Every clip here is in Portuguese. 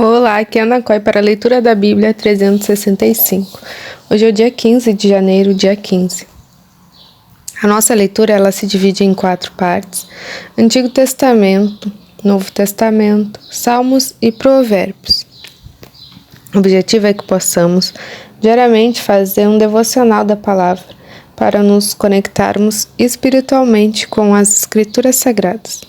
Olá, aqui é a Ana Coy para a leitura da Bíblia 365. Hoje é o dia 15 de janeiro, dia 15. A nossa leitura ela se divide em 4 partes: Antigo Testamento, Novo Testamento, Salmos e Provérbios. O objetivo é que possamos diariamente fazer um devocional da palavra para nos conectarmos espiritualmente com as Escrituras Sagradas.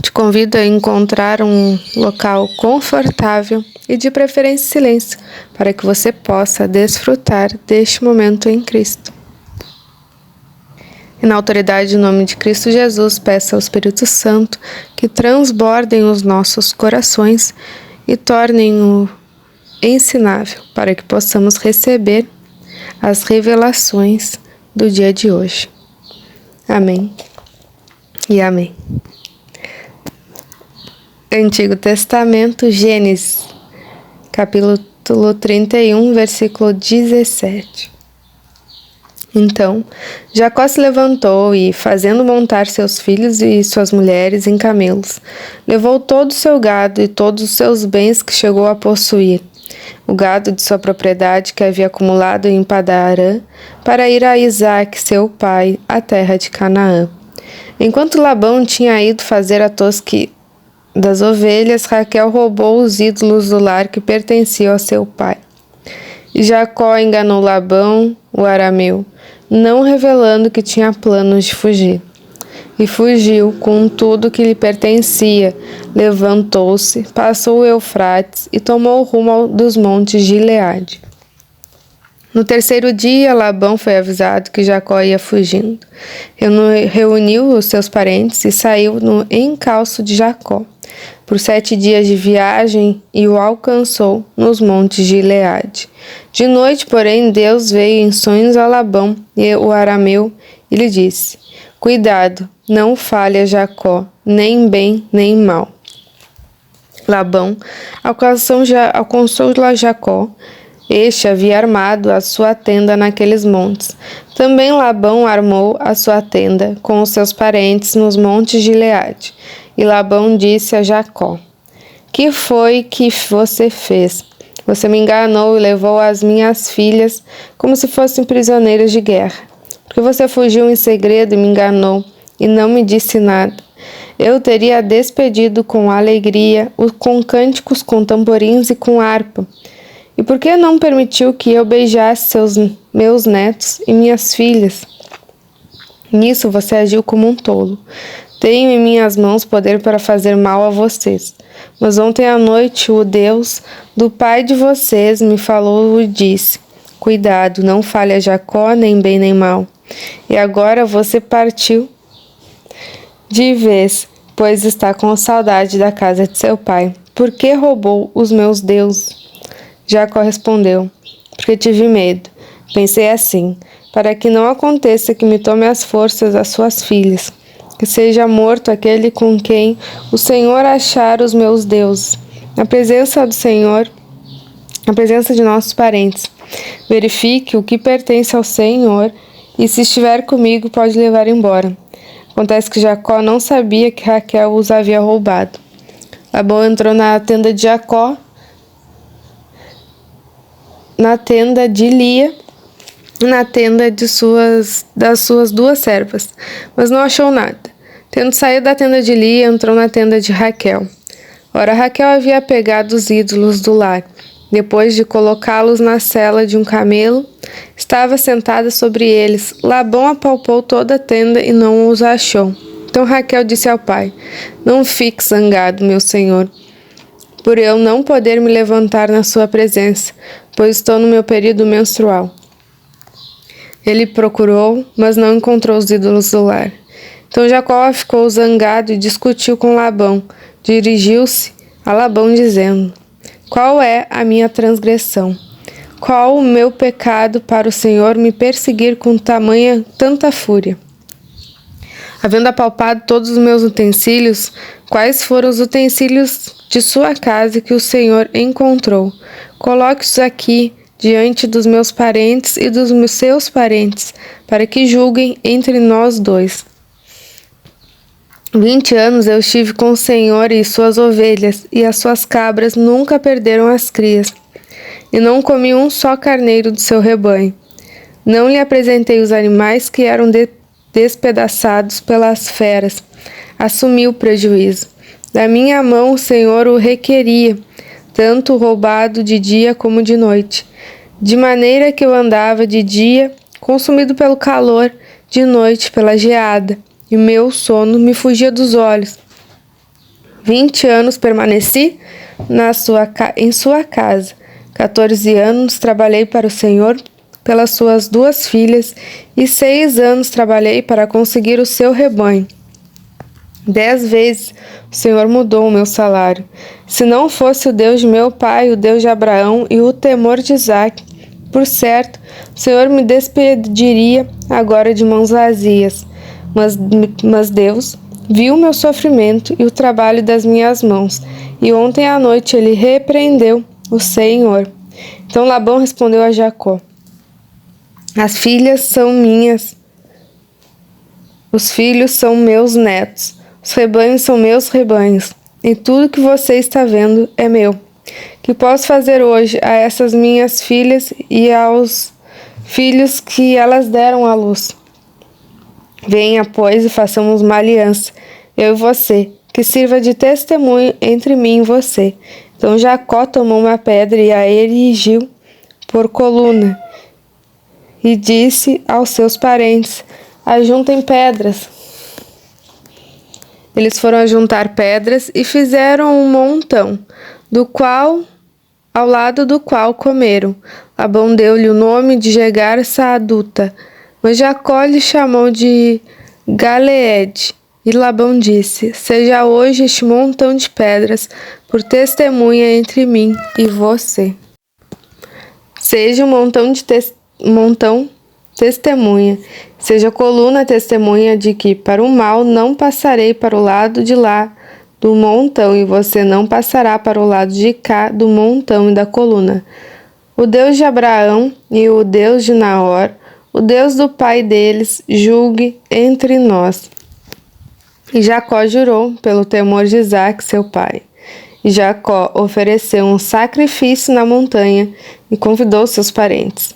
Te convido a encontrar um local confortável e de preferência silêncio, para que você possa desfrutar deste momento em Cristo. E na autoridade em nome de Cristo Jesus, peço ao Espírito Santo que transbordem os nossos corações e tornem-o ensinável, para que possamos receber as revelações do dia de hoje. Amém e amém. Antigo Testamento, Gênesis, capítulo 31, versículo 17. Então, Jacó se levantou e, fazendo montar seus filhos e suas mulheres em camelos, levou todo o seu gado e todos os seus bens que chegou a possuir, o gado de sua propriedade que havia acumulado em Padan-Arã, para ir a Isaque, seu pai, à terra de Canaã. Enquanto Labão tinha ido fazer a tosquia das ovelhas, Raquel roubou os ídolos do lar que pertenciam a seu pai. E Jacó enganou Labão, o arameu, não revelando que tinha planos de fugir. E fugiu com tudo que lhe pertencia, levantou-se, passou o Eufrates e tomou o rumo dos montes de Gileade. No terceiro dia, Labão foi avisado que Jacó ia fugindo. Reuniu os seus parentes e saiu no encalço de Jacó por 7 dias de viagem e o alcançou nos montes de Gileade. De noite, porém, Deus veio em sonhos a Labão e o arameu e lhe disse: Cuidado, não fale a Jacó, nem bem nem mal. Labão alcançou Jacó. Este havia armado a sua tenda naqueles montes. Também Labão armou a sua tenda com os seus parentes nos montes de Gileade. E Labão disse a Jacó: Que foi que você fez? Você me enganou e levou as minhas filhas como se fossem prisioneiras de guerra. Porque você fugiu em segredo e me enganou e não me disse nada. Eu teria despedido com alegria, com cânticos, com tamborins e com harpa. E por que não permitiu que eu beijasse meus netos e minhas filhas? Nisso você agiu como um tolo. Tenho em minhas mãos poder para fazer mal a vocês. Mas ontem à noite o Deus do pai de vocês me falou e disse: Cuidado, não fale a Jacó nem bem nem mal. E agora você partiu de vez, pois está com saudade da casa de seu pai. Por que roubou os meus deuses? Jacó respondeu: Porque tive medo. Pensei assim: para que não aconteça que me tome as forças as suas filhas, que seja morto aquele com quem o Senhor achar os meus deuses, na presença do Senhor, na presença de nossos parentes. Verifique o que pertence ao Senhor, e se estiver comigo, pode levar embora. Acontece que Jacó não sabia que Raquel os havia roubado. Labão entrou na tenda de Jacó, na tenda de Lia e na tenda das suas 2 servas, mas não achou nada. Tendo saído da tenda de Lia, entrou na tenda de Raquel. Ora, Raquel havia pegado os ídolos do lar. Depois de colocá-los na sela de um camelo, estava sentada sobre eles. Labão apalpou toda a tenda e não os achou. Então Raquel disse ao pai: Não fique zangado, meu senhor, por eu não poder me levantar na sua presença, pois estou no meu período menstrual. Ele procurou, mas não encontrou os ídolos do lar. Então Jacó ficou zangado e discutiu com Labão. Dirigiu-se a Labão dizendo: Qual é a minha transgressão? Qual o meu pecado para o Senhor me perseguir com tanta fúria? Havendo apalpado todos os meus utensílios, quais foram os utensílios de sua casa que o Senhor encontrou? Coloque-os aqui diante dos meus parentes e dos seus parentes, para que julguem entre nós 2. 20 anos eu estive com o Senhor e suas ovelhas, e as suas cabras nunca perderam as crias, e não comi um só carneiro do seu rebanho. Não lhe apresentei os animais que eram despedaçados pelas feras. Assumi o prejuízo. Da minha mão o Senhor o requeria, tanto roubado de dia como de noite. De maneira que eu andava de dia, consumido pelo calor, de noite pela geada, e meu sono me fugia dos olhos. 20 anos permaneci em sua casa. 14 anos trabalhei para o Senhor pelas suas 2 filhas, e 6 anos trabalhei para conseguir o seu rebanho. 10 vezes o Senhor mudou o meu salário. Se não fosse o Deus de meu pai, o Deus de Abraão e o temor de Isaque, por certo, o Senhor me despediria agora de mãos vazias. Mas Deus viu o meu sofrimento e o trabalho das minhas mãos, e ontem à noite ele repreendeu o Senhor. Então Labão respondeu a Jacó: as filhas são minhas, os filhos são meus netos, os rebanhos são meus rebanhos, e tudo que você está vendo é meu. Que posso fazer hoje a essas minhas filhas e aos filhos que elas deram à luz? Venha, pois, e façamos uma aliança, eu e você, que sirva de testemunho entre mim e você. Então Jacó tomou uma pedra e a erigiu por coluna, e disse aos seus parentes: ajuntem pedras. Eles foram ajuntar pedras e fizeram um montão, ao lado do qual comeram. Labão deu-lhe o nome de Jegar Saaduta, mas Jacó lhe chamou de Galeede. E Labão disse: seja hoje este montão de pedras por testemunha entre mim e você. Seja um montão testemunha, seja coluna testemunha de que para o mal não passarei para o lado de lá do montão, e você não passará para o lado de cá do montão e da coluna. O Deus de Abraão e o Deus de Naor, o Deus do pai deles, julgue entre nós. E Jacó jurou pelo temor de Isaque, seu pai. E Jacó ofereceu um sacrifício na montanha e convidou seus parentes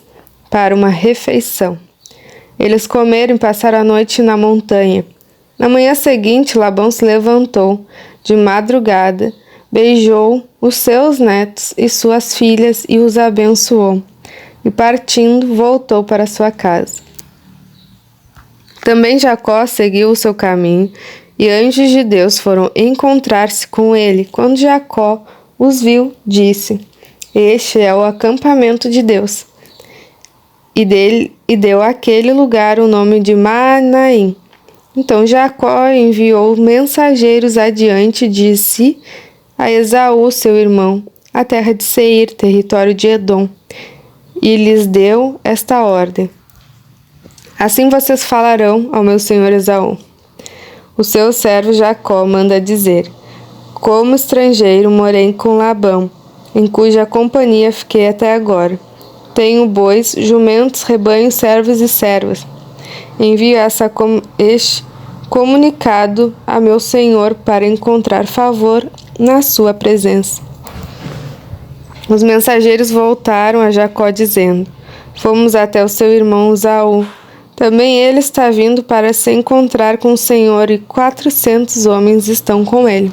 para uma refeição. Eles comeram e passaram a noite na montanha. Na manhã seguinte, Labão se levantou de madrugada, beijou os seus netos e suas filhas e os abençoou. E partindo, voltou para sua casa. Também Jacó seguiu o seu caminho, e anjos de Deus foram encontrar-se com ele. Quando Jacó os viu, disse: este é o acampamento de Deus. E deu àquele lugar o nome de Manaim. Então Jacó enviou mensageiros adiante de si a Esaú, seu irmão, a terra de Seir, território de Edom, e lhes deu esta ordem: assim vocês falarão ao meu senhor Esaú: o seu servo Jacó manda dizer: como estrangeiro morei com Labão, em cuja companhia fiquei até agora. Tenho bois, jumentos, rebanhos, servos e servas. Envio este comunicado a meu senhor para encontrar favor na sua presença. Os mensageiros voltaram a Jacó dizendo: fomos até o seu irmão Esaú. Também ele está vindo para se encontrar com o Senhor, e 400 homens estão com ele.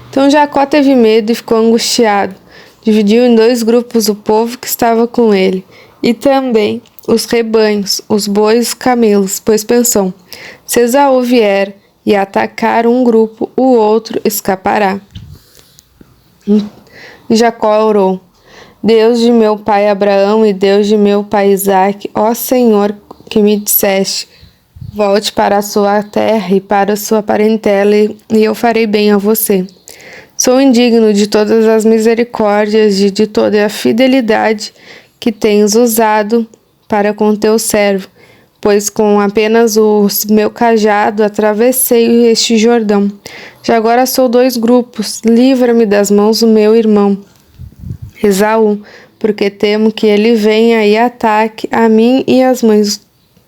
Então Jacó teve medo e ficou angustiado. Dividiu em 2 grupos o povo que estava com ele, e também os rebanhos, os bois e os camelos, pois pensou: se Esaú vier e atacar um grupo, o outro escapará. E Jacó orou: Deus de meu pai Abraão e Deus de meu pai Isaque, ó Senhor, que me disseste: volte para a sua terra e para a sua parentela, e eu farei bem a você. Sou indigno de todas as misericórdias e de toda a fidelidade que tens usado para com teu servo, pois com apenas o meu cajado atravessei este Jordão. Já agora sou 2 grupos, livra-me das mãos do meu irmão Esaú, porque temo que ele venha e ataque a mim e as mães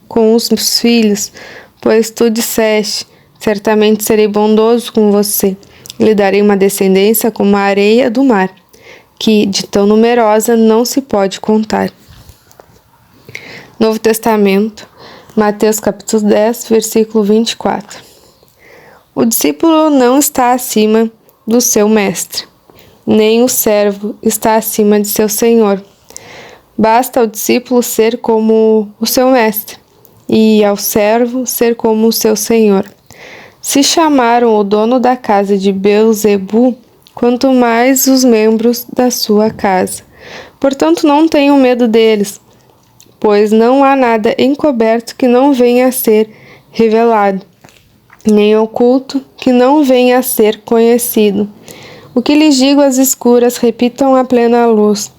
com os filhos, pois tu disseste: Certamente serei bondoso com você, e lhe darei uma descendência como a areia do mar, que, de tão numerosa, não se pode contar. Novo Testamento, Mateus capítulo 10, versículo 24. O discípulo não está acima do seu mestre, nem o servo está acima de seu senhor. Basta ao discípulo ser como o seu mestre, e ao servo ser como o seu senhor. Se chamaram o dono da casa de Beelzebu, quanto mais os membros da sua casa. Portanto, não tenham medo deles, pois não há nada encoberto que não venha a ser revelado, nem oculto que não venha a ser conhecido. O que lhes digo às escuras, repitam à plena luz.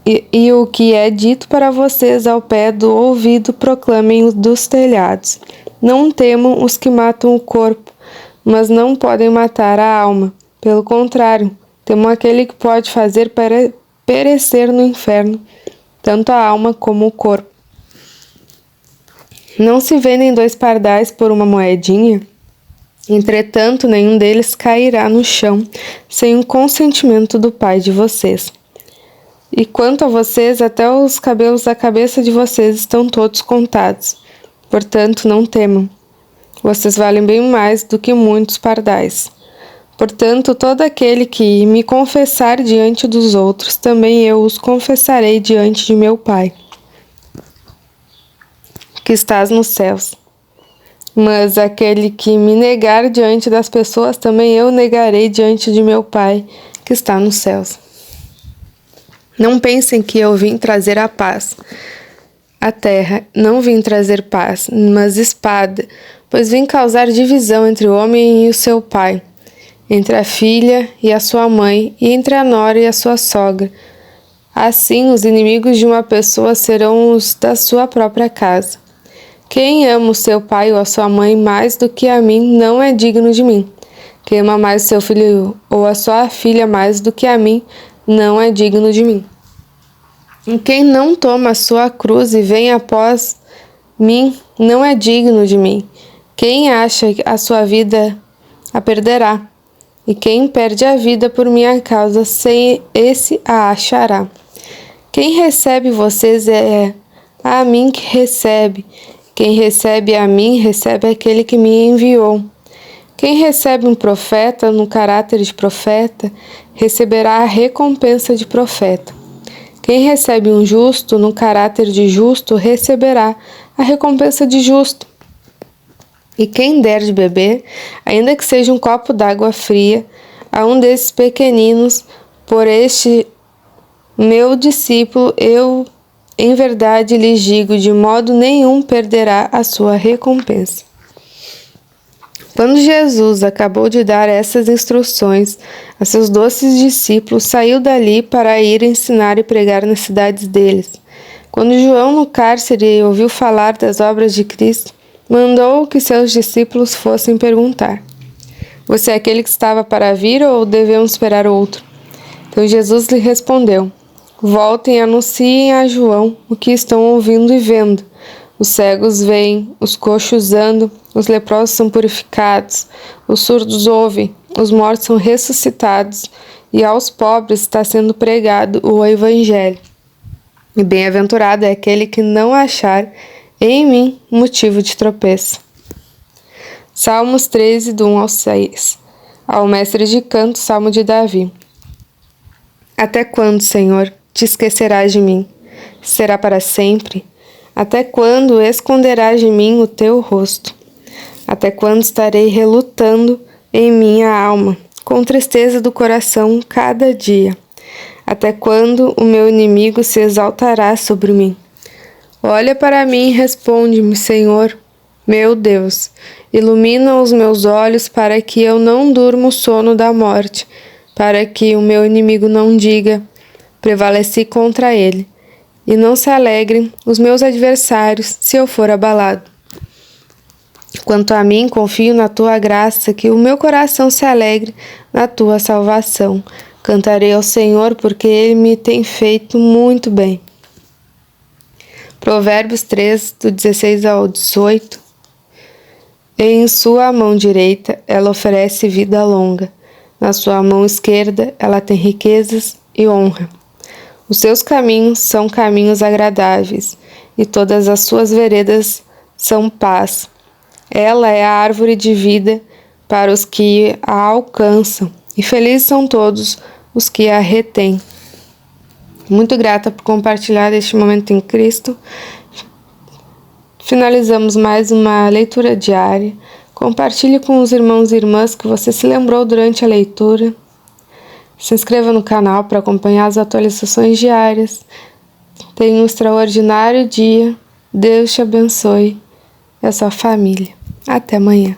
E o que é dito para vocês ao pé do ouvido, proclamem dos telhados. Não temam os que matam o corpo, mas não podem matar a alma. Pelo contrário, temam aquele que pode fazer perecer no inferno, tanto a alma como o corpo. Não se vendem 2 pardais por uma moedinha? Entretanto, nenhum deles cairá no chão sem o consentimento do Pai de vocês. E quanto a vocês, até os cabelos da cabeça de vocês estão todos contados. Portanto, não temam. Vocês valem bem mais do que muitos pardais. Portanto, todo aquele que me confessar diante dos outros, também eu os confessarei diante de meu Pai, que estás nos céus. Mas aquele que me negar diante das pessoas, também eu negarei diante de meu Pai, que está nos céus. Não pensem que eu vim trazer a paz à terra. Não vim trazer paz, mas espada, pois vim causar divisão entre o homem e o seu pai, entre a filha e a sua mãe, e entre a nora e a sua sogra. Assim, os inimigos de uma pessoa serão os da sua própria casa. Quem ama o seu pai ou a sua mãe mais do que a mim, não é digno de mim. Quem ama mais o seu filho ou a sua filha mais do que a mim, não é digno de mim. E quem não toma a sua cruz e vem após mim, não é digno de mim. Quem acha a sua vida, a perderá. E quem perde a vida por minha causa, sem esse a achará. Quem recebe vocês é a mim que recebe. Quem recebe a mim, recebe aquele que me enviou. Quem recebe um profeta no caráter de profeta, receberá a recompensa de profeta. Quem recebe um justo no caráter de justo, receberá a recompensa de justo. E quem der de beber, ainda que seja um copo d'água fria, a um desses pequeninos, por este meu discípulo, eu, em verdade, lhes digo, de modo nenhum perderá a sua recompensa. Quando Jesus acabou de dar essas instruções a seus doces discípulos, saiu dali para ir ensinar e pregar nas cidades deles. Quando João, no cárcere, ouviu falar das obras de Cristo, mandou que seus discípulos fossem perguntar: Você é aquele que estava para vir ou devemos esperar outro? Então Jesus lhe respondeu: Voltem e anunciem a João o que estão ouvindo e vendo. Os cegos veem, os coxos andam, os leprosos são purificados, os surdos ouvem, os mortos são ressuscitados, e aos pobres está sendo pregado o Evangelho. E bem-aventurado é aquele que não achar em mim motivo de tropeço. Salmos 13, do 1 ao 6. Ao mestre de canto, Salmo de Davi. Até quando, Senhor, te esquecerás de mim? Será para sempre? Até quando esconderás de mim o teu rosto? Até quando estarei relutando em minha alma, com tristeza do coração cada dia? Até quando o meu inimigo se exaltará sobre mim? Olha para mim e responde-me, Senhor, meu Deus. Ilumina os meus olhos para que eu não durma o sono da morte, para que o meu inimigo não diga, prevaleci contra ele. E não se alegrem os meus adversários se eu for abalado. Quanto a mim, confio na tua graça, que o meu coração se alegre na tua salvação. Cantarei ao Senhor, porque ele me tem feito muito bem. Provérbios 3, do 16 ao 18. E em sua mão direita ela oferece vida longa. Na sua mão esquerda ela tem riquezas e honra. Os seus caminhos são caminhos agradáveis, e todas as suas veredas são paz. Ela é a árvore de vida para os que a alcançam, e felizes são todos os que a retêm. Muito grata por compartilhar este momento em Cristo. Finalizamos mais uma leitura diária. Compartilhe com os irmãos e irmãs que você se lembrou durante a leitura. Se inscreva no canal para acompanhar as atualizações diárias. Tenha um extraordinário dia. Deus te abençoe e a sua família. Até amanhã.